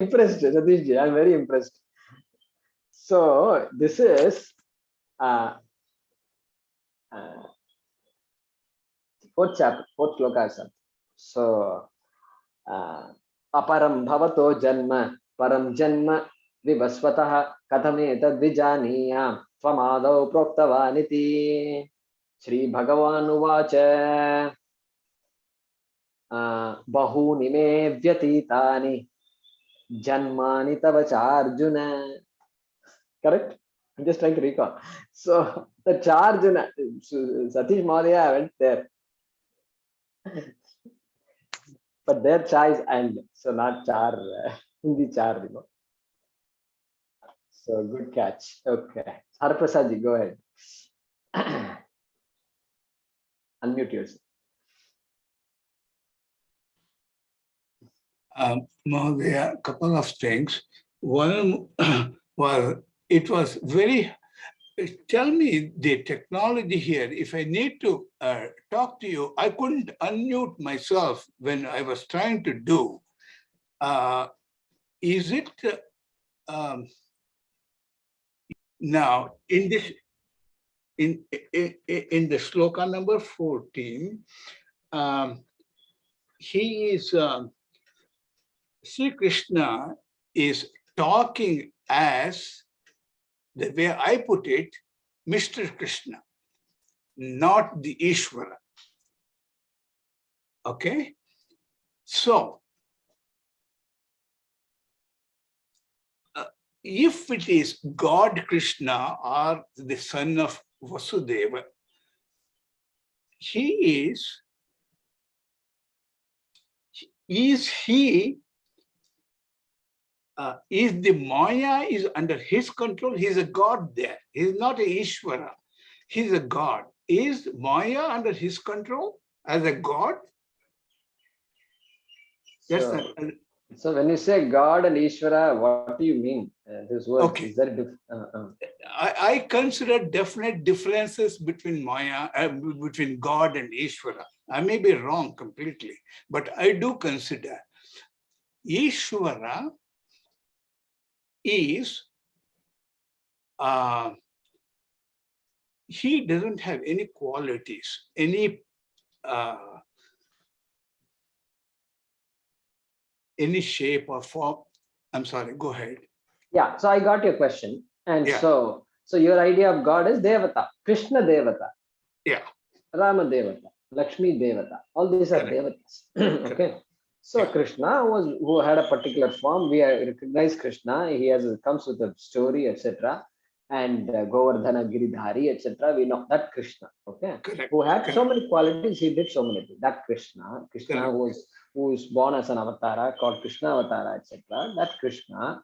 impressed, Satishji. I'm very impressed. So this is uh, uh, fourth chapter, fourth sloka. So aparam bhavato janma param janma vivasvatah katame tadvijaniyam tvamadau proktavaniti. Shri Bhagavan uvacha bahuni me vyatitani janmani tavacha Arjuna. Correct? I'm just trying to recall. So the Arjuna, Satish Mahodaya went there. But their cha is and, so not char, Hindi char, you know. So good catch. Okay. Harprasadji, go ahead. Unmute yourself. Mahodaya, a couple of things. One was, it was very, tell me the technology here. If I need to talk to you, I couldn't unmute myself when I was trying to do. Is it now in this, in the sloka number 14, he is, Sri Krishna is talking as, the way I put it, Mr. Krishna, not the Ishvara. Okay? So, if it is God Krishna or the son of Vasudeva, he is the Maya is under his control? He's a God there. He's not a Ishvara. He's a God. Is Maya under his control as a God? So when you say God and Ishvara, what do you mean? This word, okay. Is there I consider definite differences between Maya, between God and Ishvara. I may be wrong completely, but I do consider Ishvara is, he doesn't have any qualities, any shape or form. I'm sorry, go ahead. Yeah, so I got your question. And yeah. so your idea of God is Devata, Krishna Devata. Yeah. Rama Devata, Lakshmi Devata. All these are Devatas. Okay. So Krishna was who had a particular form. We recognize Krishna. He comes with a story, etc. And Govardhana Giridhari, etc. We know that Krishna. Okay. Who had so many qualities. He did so many things. That Krishna. Krishna who was born as an avatara called Krishna Avatara, etc. That Krishna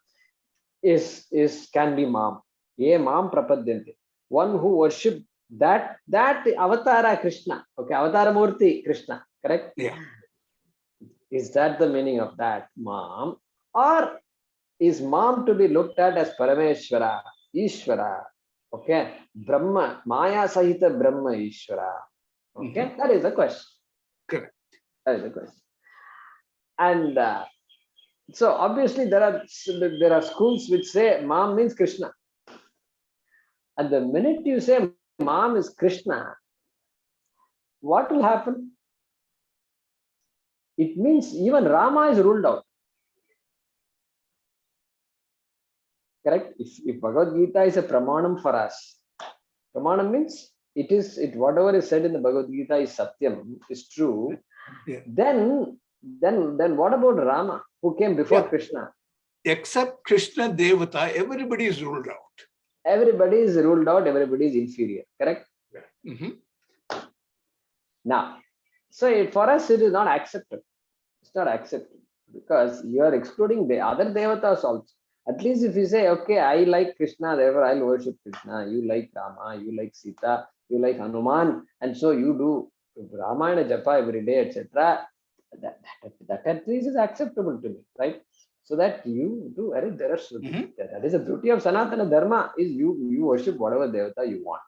can be Mam. Ye Mam Prapadyante. One who worship that avatara Krishna. Okay, avatara Murti Krishna. Correct? Yeah. Is that the meaning of that Mam? Or is Mam to be looked at as Parameshwara, Ishvara? Okay, Brahma, Maya Sahita Brahma Ishvara. Okay, that is the question. Correct. That is the question. And so obviously there are schools which say Mam means Krishna. And the minute you say Mam is Krishna, what will happen? It means even Rama is ruled out. Correct? If Bhagavad Gita is a pramanam for us, pramanam means whatever is said in the Bhagavad Gita is satyam, is true. Yeah. Then what about Rama, who came before Krishna? Except Krishna Devata, everybody is ruled out. Everybody is ruled out, everybody is inferior. Correct? Yeah. Now, so for us it is not accepted. It's not accepted because you are excluding the other devatas also. At least if you say, okay, I like Krishna, therefore I'll worship Krishna. You like Rama, you like Sita, you like Hanuman, and so you do Ramayana Japa every day, etc. That at least is acceptable to me, right? So that you do, that is the beauty of Sanatana Dharma, is you worship whatever devata you want,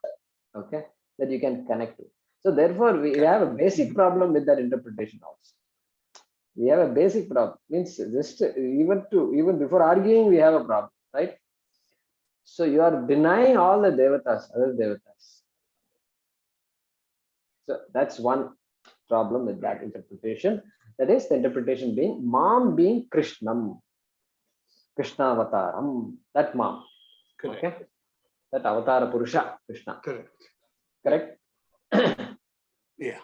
okay, that you can connect to. So therefore we have a basic problem with that interpretation also. We have a basic problem. Means just even before arguing, we have a problem, right? So you are denying all the devatas, other devatas. So that's one problem with that interpretation. That is the interpretation being Mam being Krishnam, Krishna Avataram, that Mam. Correct. Okay. That Avatara Purusha, Krishna. Correct. Yeah.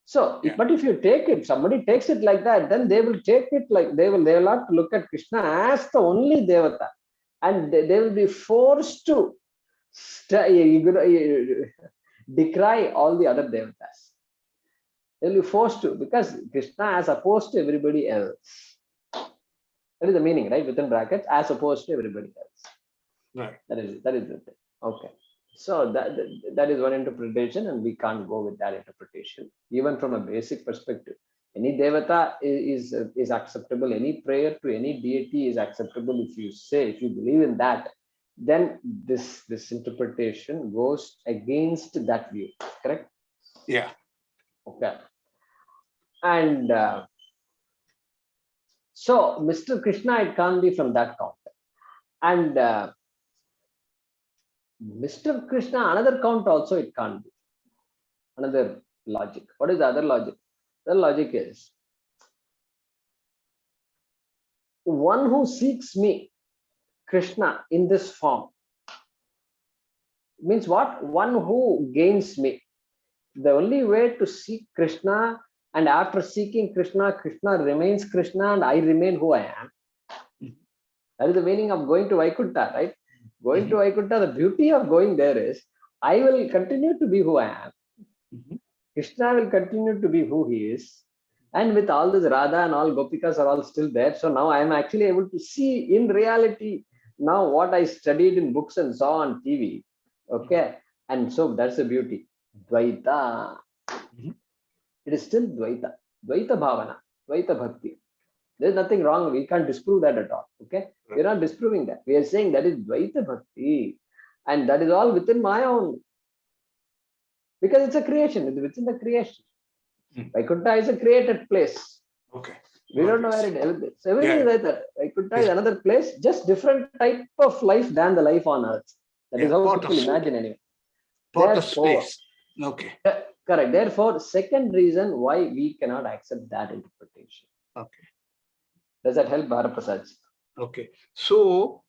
So, but if you take it, somebody takes it like that, then they will take it like they will have to look at Krishna as the only Devata, and they will be forced to decry all the other Devatas. They will be forced to, because Krishna as opposed to everybody else. That is the meaning, right? Within brackets, as opposed to everybody else. Right. That is the thing. Okay. So that is one interpretation, and we can't go with that interpretation, even from a basic perspective. Any devata is acceptable. Any prayer to any deity is acceptable. If you believe in that, then this interpretation goes against that view. Correct? Yeah. Okay. And so Mr. Krishna, it can't be from that count. And Mr. Krishna, another count also it can't be. Another logic. What is the other logic? The logic is one who seeks me, Krishna, in this form, means what? One who gains me. The only way to seek Krishna, and after seeking Krishna, Krishna remains Krishna and I remain who I am. That is the meaning of going to Vaikuntha, right? Going to Vaikuntha, the beauty of going there is I will continue to be who I am. Krishna will continue to be who he is. And with all this Radha and all Gopikas are all still there. So now I am actually able to see in reality now what I studied in books and saw on TV. Okay. And so that's the beauty. Dvaita. It is still Dvaita. Dvaita Bhavana. Dvaita Bhakti. There's nothing wrong. We can't disprove that at all. Okay. We're not disproving that. We are saying that is Dvaita Bhakti. And that is all within my own. Because it's a creation. It's within the creation. Vaikuntha is a created place. Okay. We don't know where it is. So everything is like that. Vaikuntha is another place, just different type of life than the life on earth. That is how people imagine anyway. Part of space. Okay. Correct. Therefore, second reason why we cannot accept that interpretation. Okay. Does that help, Bharaprasad? Okay. So,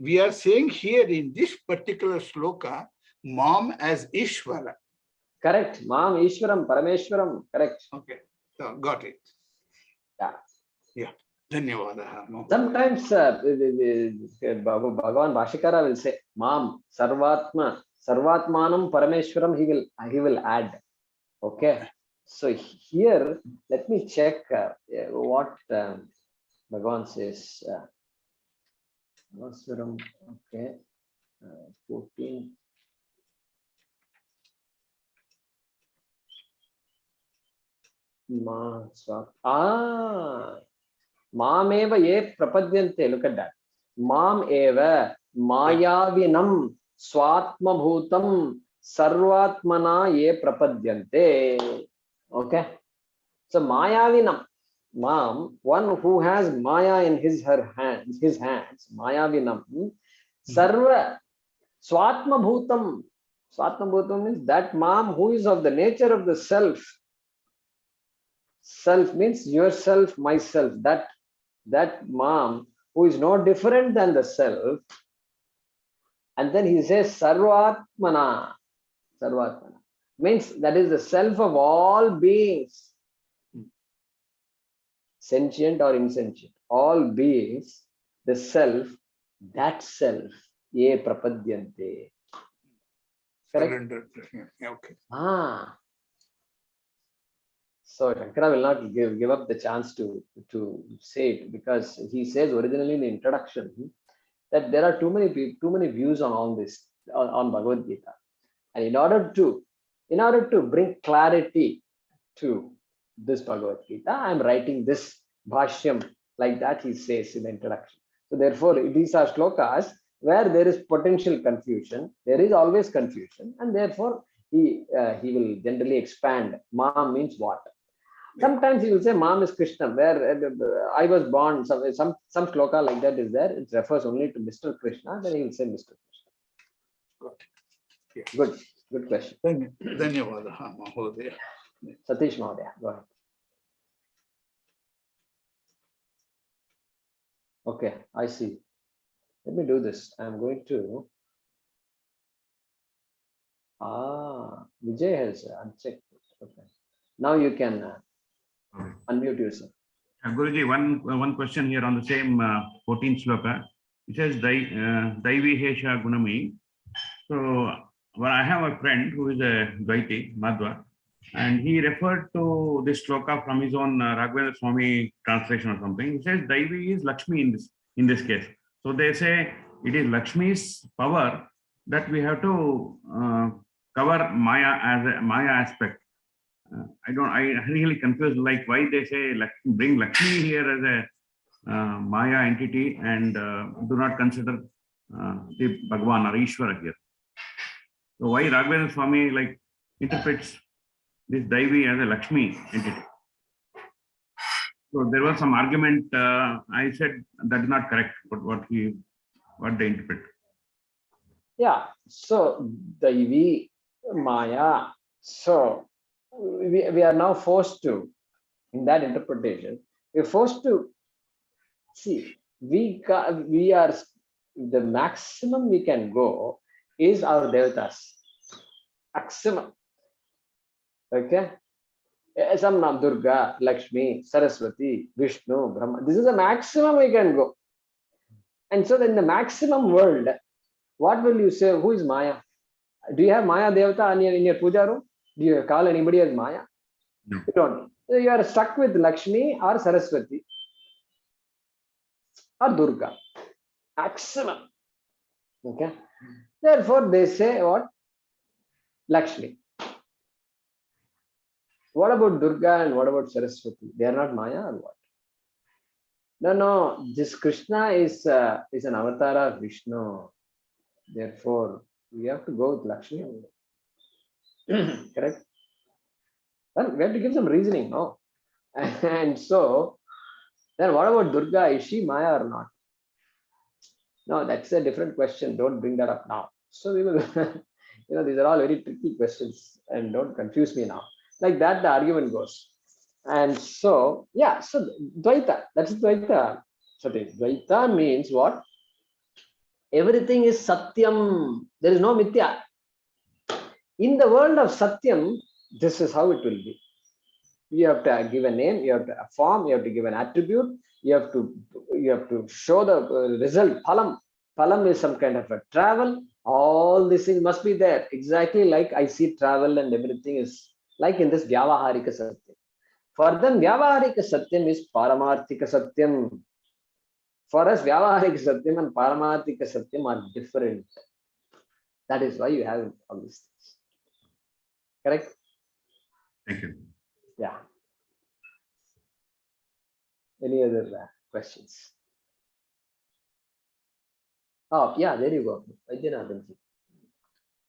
we are saying here in this particular sloka, Mam as Ishvara. Correct. Mam, Ishwaram, Parameshwaram. Correct. Okay. So, got it. Yeah. Yeah. Dhanyavada. Sometimes Bhagavan Bhashikara will say, Mam, Sarvatmanam Parameshwaram, he will add. Okay. So here, let me check what Bhagavan says. Okay. 14. Mameva ye prapadyante. Look at that. Mam eva mayavinam swatma bhutam sarvatmana ye prapadyante. Okay. So mayavinam. Mam, one who has maya in his hands, mayavinam. Sarva swatma bhutam. Swatma bhutam means that Mam who is of the nature of the self. Self means yourself, myself, that Mam who is no different than the self. And then he says Sarvatmana. Sarvatmana means that is the self of all beings, sentient or insentient, all beings, the self, that self, ye prapadyante. Correct? Okay. So Shankara will not give up the chance to say it, because he says originally in the introduction that there are too many views on all this on Bhagavad Gita, and in order to bring clarity to this Bhagavad Gita, I am writing this bhashyam like that. He says in the introduction. So therefore, these are shlokas where there is potential confusion. There is always confusion, and therefore he will generally expand. Ma means what? Sometimes he will say Mam is Krishna, where I was born, some shloka like that is there. It refers only to Mr. Krishna, then he will say Mr. Krishna. Got it. Yeah. Good question. Dhanyavadaha, Mahodaya. Satish Mahodaya, go ahead. Okay, I see. Let me do this. I'm going to. Vijay has unchecked. Okay. Now you can unmute yourself. Guruji, one question here on the same 14th sloka. It says Daivi Hesha Gunami. So well, I have a friend who is a Dvaiti, Madhva, and he referred to this sloka from his own Raghavendra Swami translation or something. He says Daivi is Lakshmi in this case. So they say it is Lakshmi's power that we have to cover Maya as a Maya aspect. I really confused, like why they say bring Lakshmi here as a Maya entity and do not consider the Bhagwan or Ishvara here. So why Raghavendra Swami like interprets this Daivi as a Lakshmi entity? So there was some argument. I said that is not correct, but what they interpret. Yeah. So Daivi, Maya. So we are now forced to, in that interpretation, we're forced to see we are the maximum we can go is our devatas. Maximum. Okay. Some Nam Durga, Lakshmi, Saraswati, Vishnu, Brahma. This is the maximum we can go. And so in the maximum world, what will you say? Who is Maya? Do you have Maya Devata in your puja room? Do you call anybody as Maya? No. You don't. So you are stuck with Lakshmi or Saraswati or Durga. Maximum. Okay. Therefore, they say what? Lakshmi. What about Durga and what about Saraswati? They are not Maya or what? No. This Krishna is an avatar of Vishnu. Therefore, we have to go with Lakshmi. Correct? Well, we have to give some reasoning, no? And so, then what about Durga? Is she Maya or not? No, that's a different question. Don't bring that up now. So we will, these are all very tricky questions and don't confuse me now. Like that, the argument goes. And so, yeah, so Dvaita, that's Dvaita. So Dvaita means what? Everything is Satyam. There is no Mithya. In the world of Satyam, this is how it will be. You have to give a name, you have to a form, you have to give an attribute, you have to show the result. Phalam is some kind of a travel. All these things must be there. Exactly like I see travel and everything is like in this Vyavaharika Satyam. For them, Vyavaharika Satyam is Paramarthika Satyam. For us, Vyavaharika Satyam and Paramarthika Satyam are different. That is why you have all these things. Correct? Thank you. Yeah. Any other questions? Oh, yeah, there you go.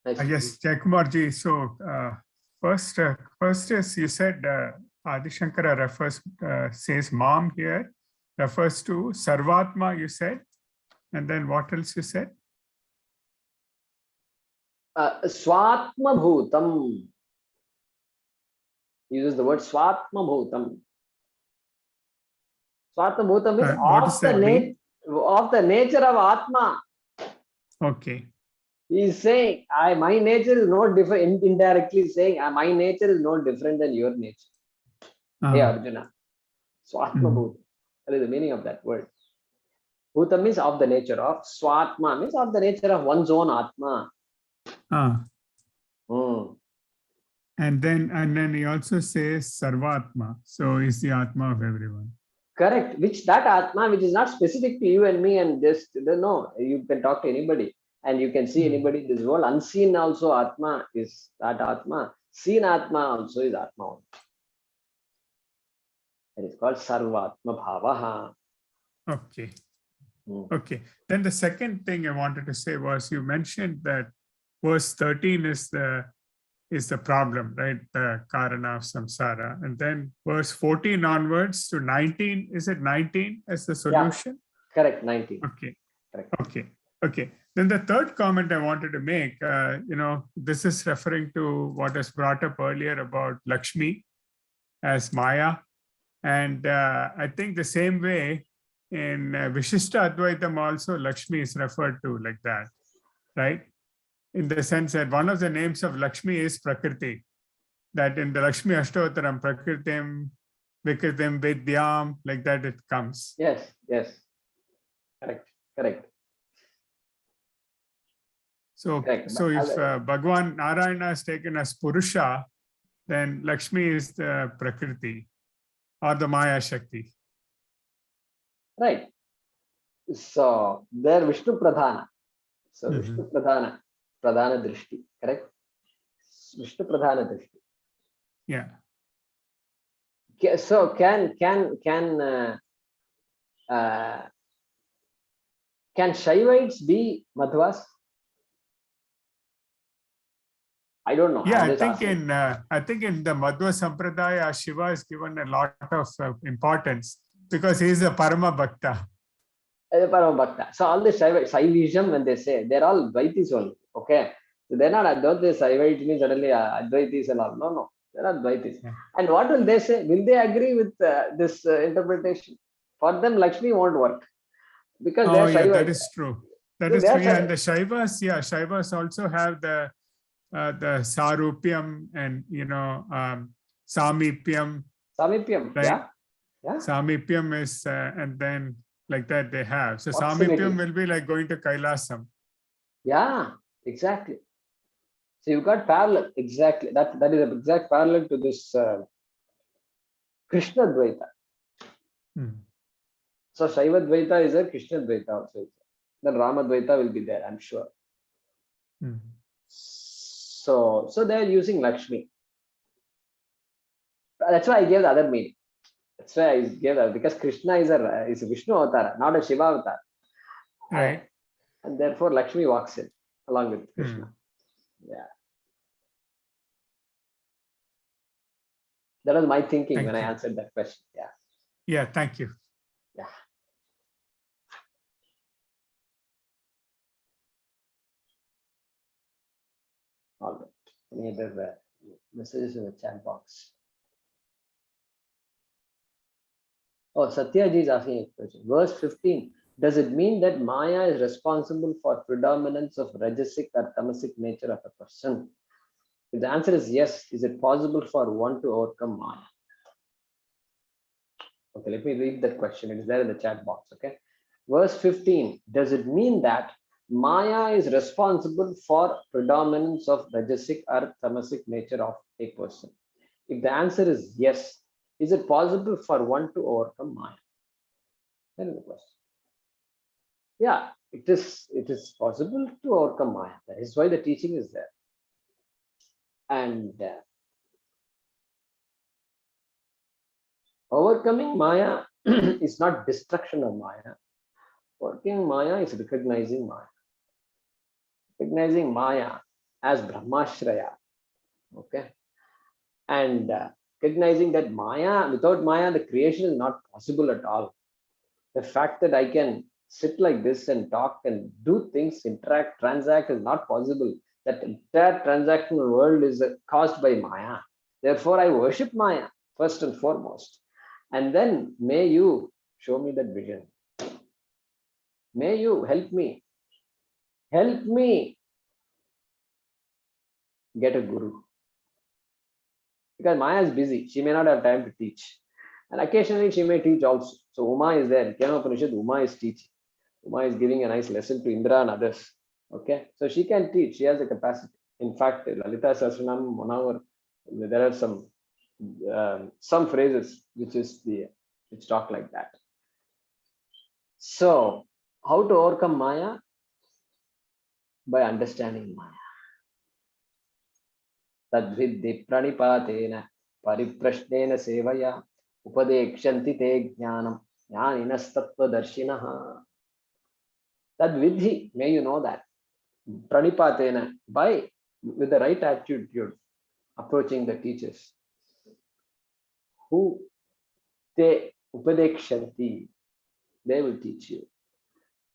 Nice. Yes, Jaykumarji. So first is you said Adi Shankara says mom here, refers to Sarvatma, you said. And then what else you said? Swatma Bhutam. Uses the word Swatma Bhutam. Swatma Bhutam is of the nature of Atma. Okay. He is saying, my nature is no different, indirectly saying, my nature is no different than your nature. Hey Arjuna. Swatma Bhutam. That is the meaning of that word. Bhutam means of the nature of. Swatma means of the nature of one's own Atma. And then he also says Sarvatma. So is the Atma of everyone. Correct. That Atma, which is not specific to you and me, and just no, you can talk to anybody and you can see anybody in this world. Unseen also Atma is that Atma. Seen Atma also is Atma. It is called Sarvatma Bhavaha. Okay. Okay. Then the second thing I wanted to say was you mentioned that verse 13 is the is the problem, right? The karana of samsara. And then verse 14 onwards to 19, is it 19 as the solution? Correct, 19. Okay. Correct. Okay. Okay. Then the third comment I wanted to make, this is referring to what was brought up earlier about Lakshmi as Maya. And I think the same way in Vishishta Advaitam also Lakshmi is referred to like that, right? In the sense that one of the names of Lakshmi is Prakriti, that in the Lakshmi Ashtavataram, Prakritim, Vikritim, Vidyam, like that it comes. Yes, yes. Correct. So, Correct. so if Bhagwan Narayana is taken as Purusha, then Lakshmi is the Prakriti or the Maya Shakti. Right. So there Vishnu Pradhana. So Mhm. Vishnu Pradhana Drishti, correct? Vishnu Pradhana Drishti. Yeah. So can Shaivites be Madhvas? I don't know. Yeah, I'm I just think asking. in the Madhva Sampradaya, Shiva is given a lot of importance because he is a Parama Bhakta. Paramabhakta. So all the Shaivism, when they say, they're all Dvaitis only. Okay. So they're not, don't they Shaivite means suddenly Advaitis and all. No. They're not Dvaitis. Yeah. And what will they say? Will they agree with this interpretation? For them, Lakshmi won't work. Because they're Yeah, Shaivites. that is true. That So is they are true. Yeah, and the Shaivas also have the Sarupyam and Samipyam, Samipyam. right? Yeah. Samipyam is and then like that they have. So Proximity. Samipyam will be like going to Kailasam. Yeah, exactly. So you got parallel. Exactly. That is an exact parallel to this Krishna Dvaita. So Shaiva Dvaita is a Krishna Dvaita also. Then Rama Dvaita will be there, I'm sure. So they're using Lakshmi. That's why I gave the other meaning. That's why I gave that, because Krishna is a Vishnu avatar, not a Shiva avatar. Right. And therefore Lakshmi walks in along with Krishna. Yeah. That was my thinking when I answered that question. Yeah. Yeah, thank you. Yeah. All right. Any other messages in the chat box? Oh, Satyaji is asking a question. Verse 15. Does it mean that Maya is responsible for predominance of rajasic or tamasic nature of a person? If the answer is yes, is it possible for one to overcome Maya? Okay, let me read that question. It is there in the chat box. Okay. Verse 15. Does it mean that Maya is responsible for predominance of rajasic or tamasic nature of a person? If the answer is yes, is it possible for one to overcome Maya? That is the question. Yeah, it is possible to overcome Maya. That is why the teaching is there. And overcoming Maya is not destruction of Maya. Overcoming Maya is recognizing Maya. Recognizing Maya as Brahmashraya. Okay. And recognizing that Maya, without Maya, the creation is not possible at all. The fact that I can sit like this and talk and do things, interact, transact is not possible. That entire transactional world is caused by Maya. Therefore, I worship Maya first and foremost. And then may you show me that vision. May you help me. Help me get a guru. Because Maya is busy. She may not have time to teach. And occasionally she may teach also. So Uma is there. In Kena Upanishad, Uma is teaching. Uma is giving a nice lesson to Indra and others. Okay. So she can teach. She has the capacity. In fact, Lalita Sahasranam, 1 hour, there are some phrases which talk like that. So how to overcome Maya? By understanding Maya. Tadvidhi pranipatena pariprashnena sevaya upadekshanti te jnanam jnaninas tattvadarshinaha. Tadvidhi, may you know that. Pranipatena, with the right attitude, approaching the teachers who they upadekshanti, they will teach you.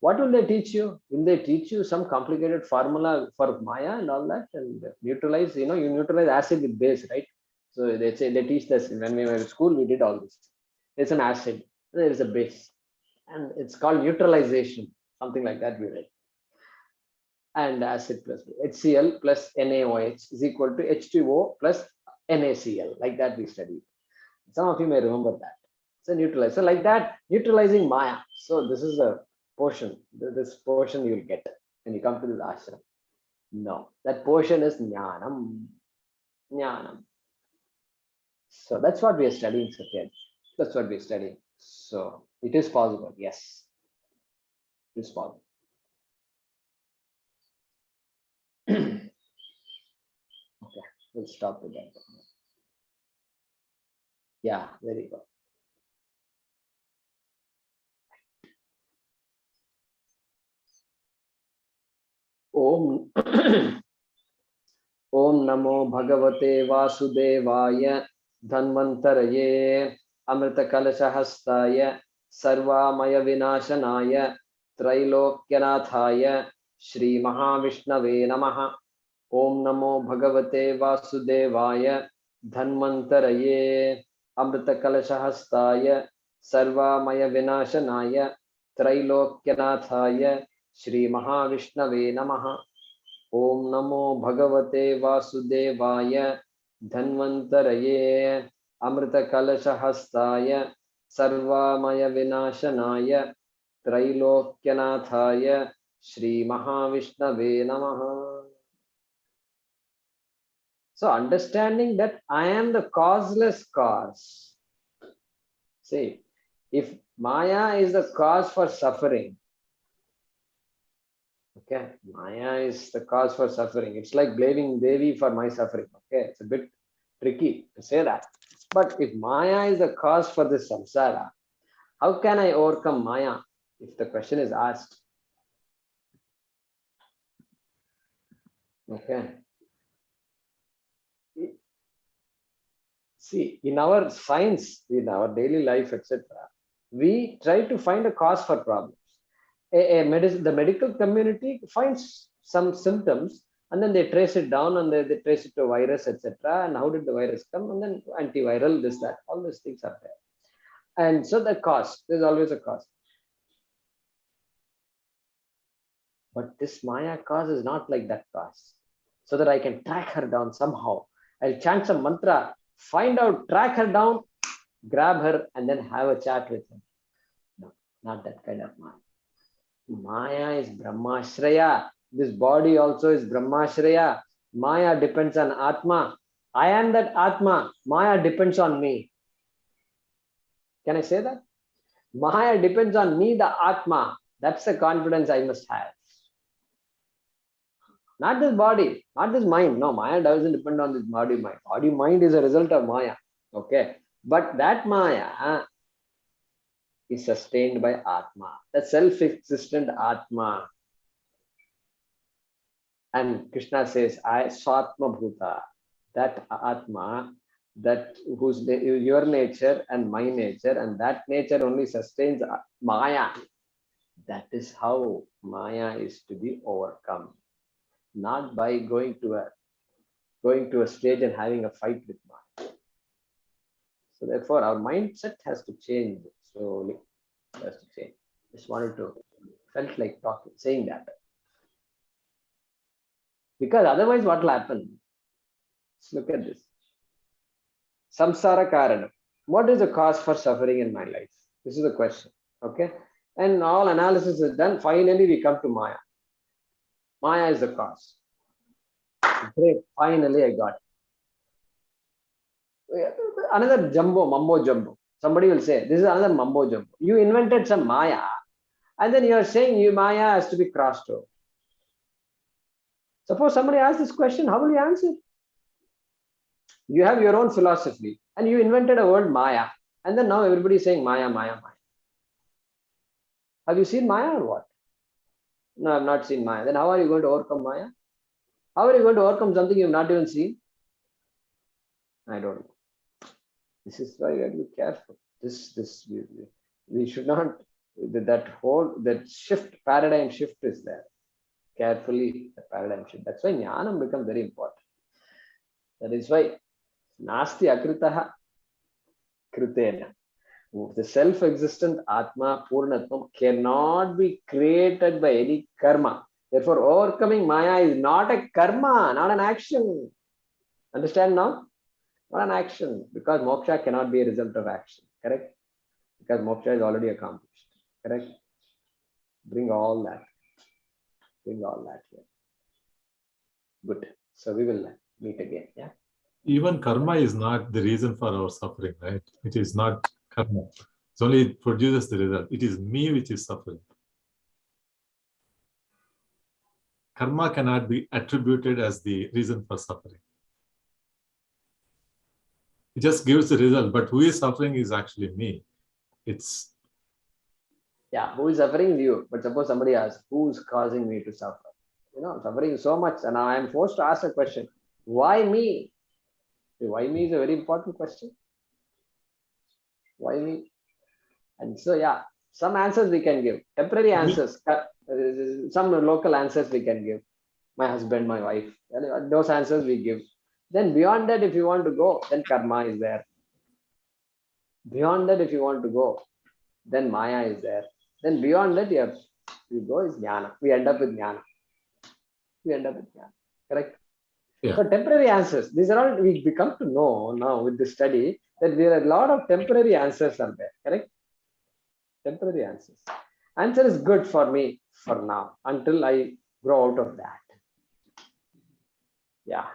What will they teach you? Will they teach you some complicated formula for Maya and all that and neutralize? You neutralize acid with base, right? So they teach us when we were in school, we did all this. There's an acid, there is a base, and it's called neutralization, something like that we read. And acid plus HCl plus NaOH is equal to H2O plus NaCl, like that we studied. Some of you may remember that. So neutralize. So like that, neutralizing Maya. So this is a portion. This portion you will get when you come to this ashram. No, that portion is Jnanam. Jnanam. So that's what we are studying, Satya. That's what we are studying. So it is possible. Yes, it is possible. Okay, we'll stop with that. Yeah, very good. Om Om Namo Bhagavate Vasudevaya Dhanvantaraye Amrita Kalashahastaya Sarvamaya Vinashanaya Trailokyanataya Shri Mahavishnave Namaha. Om Namo Bhagavate Vasudevaya Dhanvantaraye Amrita Kalashahastaya Sarvamaya Vinashanaya Trailokyanataya Shri Mahavishnave Namaha. Om Namo Bhagavate Vasudevaya Dhanvantaraye Amrita Kalashahastaya Sarvamaya Vinashanaya Trailokyanataya Shri Mahavishnave Namaha. So understanding that I am the causeless cause. See, if Maya is the cause for suffering, okay, Maya is the cause for suffering. It's like blaming Devi for my suffering. Okay, it's a bit tricky to say that. But if Maya is the cause for this samsara, how can I overcome Maya? If the question is asked. Okay. See, in our science, in our daily life, etc., we try to find a cause for problems. The medical community finds some symptoms and then they trace it down and they trace it to a virus, etc. And how did the virus come? And then antiviral, this, that, all these things are there. And so the cause, there's always a cause. But this Maya cause is not like that cause. So that I can track her down somehow. I'll chant some mantra, find out, track her down, grab her, and then have a chat with her. No, not that kind of Maya. Maya is Brahmashraya. This body also is Brahmashraya. Maya depends on Atma. I am that Atma. Maya depends on me. Can I say that? Maya depends on me, the Atma. That's the confidence I must have. Not this body, not this mind. No, Maya doesn't depend on this body, mind. Body, mind is a result of Maya. Okay. But that Maya is sustained by Atma, the self-existent Atma. And Krishna says, I Swatma Bhuta, that Atma, that whose your nature and my nature, and that nature only sustains Maya. That is how Maya is to be overcome. Not by going to a stage and having a fight with Maya. So therefore, our mindset has to change slowly. It has to change. Just wanted to, felt like talking, saying that. Because otherwise, what will happen? Let's look at this. Samsara Karanam. What is the cause for suffering in my life? This is the question. Okay. And all analysis is done. Finally, we come to Maya. Maya is the cause. Great. Finally, I got it. Another mumbo jumbo. Somebody will say, this is another mumbo jumbo. You invented some Maya, and then you are saying Maya has to be crossed over. Suppose somebody asks this question, how will you answer? You have your own philosophy, and you invented a word Maya, and then now everybody is saying Maya, Maya, Maya. Have you seen Maya or what? No, I have not seen Maya. Then how are you going to overcome Maya? How are you going to overcome something you have not even seen? I don't know. This is why we have to be careful. We should not, that shift, paradigm shift is there. Carefully, the paradigm shift. That's why jnanam becomes very important. That is why nasti akritaha kritena. The self-existent Atma Purnatvam cannot be created by any karma. Therefore, overcoming Maya is not a karma, not an action. Understand now? Not an action, because moksha cannot be a result of action. Correct? Because moksha is already accomplished. Correct? Bring all that. Bring all that here. Good. So we will meet again. Yeah. Even karma is not the reason for our suffering, right? It is not karma. It's only it produces the result. It is me which is suffering. Karma cannot be attributed as the reason for suffering. It just gives the result, but who is suffering is actually me. It's who is suffering is you. But suppose somebody asks, who is causing me to suffer? Suffering so much, and now I am forced to ask a question. Why me? Why me is a very important question. Why me? And so, some answers we can give. Temporary answers. Some local answers we can give. My husband, my wife. Those answers we give. Then beyond that, if you want to go, then karma is there. Beyond that, if you want to go, then Maya is there. Then beyond that, you go is jnana. We end up with jnana. Correct? Yeah. So temporary answers. These are all we become to know now with the study that there are a lot of temporary answers are there. Correct? Temporary answers. Answer is good for me for now until I grow out of that. Yeah.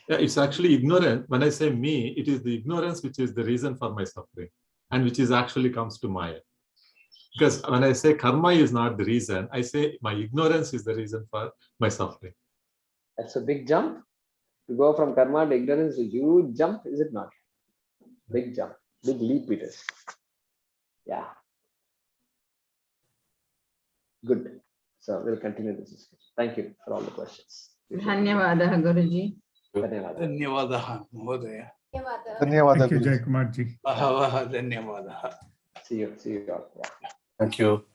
Yeah, it's actually ignorant. When I say me, it is the ignorance which is the reason for my suffering and which is actually comes to Maya. Because when I say karma is not the reason, I say my ignorance is the reason for my suffering. That's a big jump. To go from karma to ignorance is a huge jump, is it not? Big jump, big leap it is. Yeah. Good. So we'll continue this discussion. Thank you for all the questions. धन्यवादः गुरुजी. धन्यवाद. धन्यवादः महोदय. धन्यवादः Thank you, Guruji. Jai Kumar ji. बहवः धन्यवादः. See you all. Yeah. Thank you.